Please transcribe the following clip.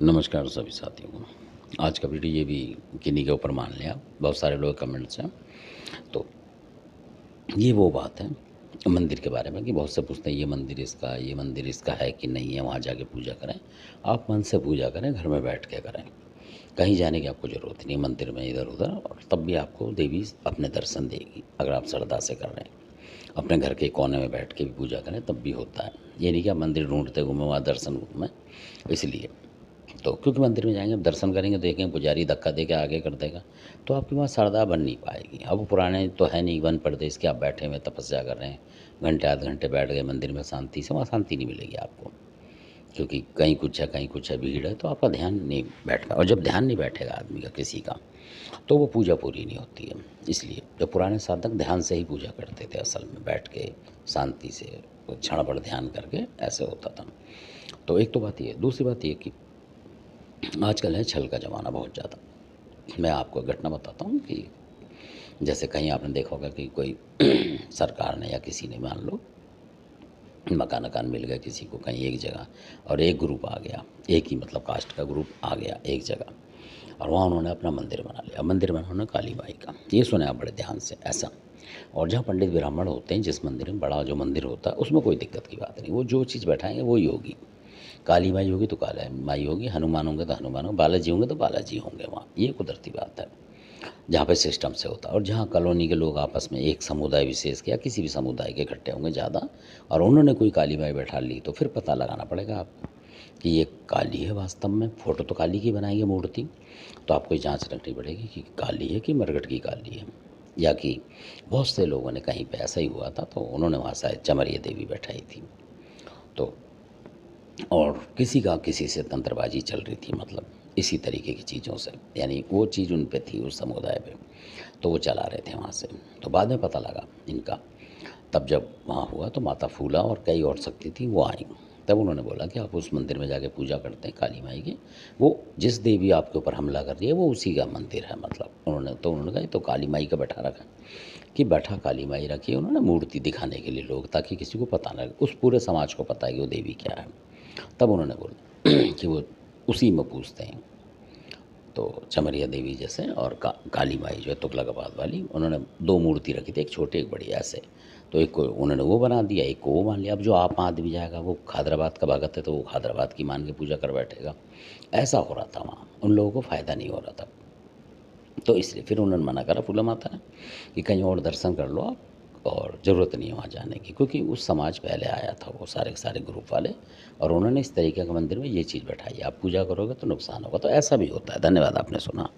नमस्कार सभी साथियों को। आज का वीडियो ये भी किन्हीं के ऊपर मान लिया, बहुत सारे लोग कमेंट्स हैं। तो ये वो बात है मंदिर के बारे में कि बहुत से पूछते हैं ये मंदिर इसका है कि नहीं है, वहाँ जाके पूजा करें। आप मन से पूजा करें, घर में बैठ के करें, कहीं जाने की आपको ज़रूरत नहीं मंदिर में इधर उधर, और तब भी आपको देवी अपने दर्शन देगी अगर आप श्रद्धा से कर रहे हैं। अपने घर के कोने में बैठ के भी पूजा करें तब भी होता है, ये नहीं कि आप मंदिर ढूंढते घूमें वहाँ दर्शन घूमें। इसलिए तो क्योंकि मंदिर में जाएँगे, आप दर्शन करेंगे, देखेंगे पुजारी धक्का दे के आगे कर देगा, तो आपके वहाँ श्रद्धा बन नहीं पाएगी। अब वो पुराने तो है नहीं वन प्रदेश के, आप बैठे हुए तपस्या कर रहे हैं, घंटे आधे घंटे बैठ गए मंदिर में शांति से, वहाँ शांति नहीं मिलेगी आपको। क्योंकि कहीं कुछ है, भीड़ है, तो आपका ध्यान नहीं बैठता, और जब ध्यान नहीं बैठेगा आदमी का किसी का, तो वो पूजा पूरी नहीं होती है। इसलिए जो पुराने साधक ध्यान से ही पूजा करते थे, असल में बैठ के शांति से क्षण भर ध्यान करके ऐसे होता था। तो एक तो बात ये, दूसरी बात ये कि आजकल है छल का ज़माना बहुत ज़्यादा। मैं आपको एक घटना बताता हूँ कि जैसे कहीं आपने देखा होगा कि कोई सरकार ने या किसी ने मान लो मकान मिल गया किसी को कहीं एक जगह, और एक ग्रुप आ गया, एक ही मतलब कास्ट का ग्रुप आ गया एक जगह, और वहाँ उन्होंने अपना मंदिर बना लिया। मंदिर बना उन्होंने काली माई का, ये सुना आप बड़े ध्यान से ऐसा। और जहाँ पंडित ब्राह्मण होते हैं, जिस मंदिर में बड़ा जो मंदिर होता है, उसमें कोई दिक्कत की बात नहीं, वो जो चीज़ बैठाएंगे वही होगी। काली माई होगी तो काली माई होगी, हनुमान होंगे तो हनुमान होंगे, बालाजी होंगे तो बालाजी होंगे वहाँ, ये कुदरती बात है जहाँ पे सिस्टम से होता है। और जहाँ कॉलोनी के लोग आपस में एक समुदाय विशेष के या किसी भी समुदाय के इकट्ठे होंगे ज़्यादा, और उन्होंने कोई काली माई बैठा ली, तो फिर पता लगाना पड़ेगा आपको कि ये काली है वास्तव में। फ़ोटो तो काली की बनाई है मूर्ति, तो आपको ये जाँच रखनी पड़ेगी कि काली है कि मरघट की काली है, या कि बहुत से लोगों ने कहीं पे ऐसा ही हुआ था, तो उन्होंने वहाँ शायद चमरिया देवी बैठाई थी। तो और किसी का किसी से तंत्रबाजी चल रही थी, मतलब इसी तरीके की चीज़ों से, यानी वो चीज़ उन पे थी, उस समुदाय पे, तो वो चला रहे थे वहाँ से। तो बाद में पता लगा इनका, तब जब वहाँ हुआ तो माता फूला और कई और शक्ति थी वो आई। तब उन्होंने बोला कि आप उस मंदिर में जाके पूजा करते हैं काली माई की, वो जिस देवी आपके ऊपर हमला कर रही है वो उसी का मंदिर है। मतलब उन्होंने कहा ये तो काली माई का बैठा रखा है, कि बैठा काली माई रखी है उन्होंने मूर्ति दिखाने के लिए लोग, ताकि किसी को पता ना लगे, उस पूरे समाज को पता है कि वो देवी क्या है। तब उन्होंने बोला कि वो उसी में पूजते हैं। तो चमरिया देवी जैसे और काली माई जो है तुगलकाबाद वाली, उन्होंने 2 मूर्ति रखी थी, एक छोटी एक बड़ी ऐसे। तो एक को उन्होंने वो बना दिया, एक को वो मान लिया। अब जो आप आदमी जाएगा वो हैदराबाद का भगत है, तो वो हैदराबाद की मान के पूजा कर बैठेगा। ऐसा हो रहा था वहाँ, उन लोगों को फ़ायदा नहीं हो रहा था। तो इसलिए फिर उन्होंने मना करा फूला माता ने कि कहीं और दर्शन कर लो आप, और ज़रूरत नहीं है वहाँ जाने की, क्योंकि उस समाज पहले आया था वो सारे के सारे ग्रुप वाले, और उन्होंने इस तरीके का मंदिर में ये चीज़ बैठाई है, आप पूजा करोगे तो नुकसान होगा। तो ऐसा भी होता है। धन्यवाद, आपने सुना।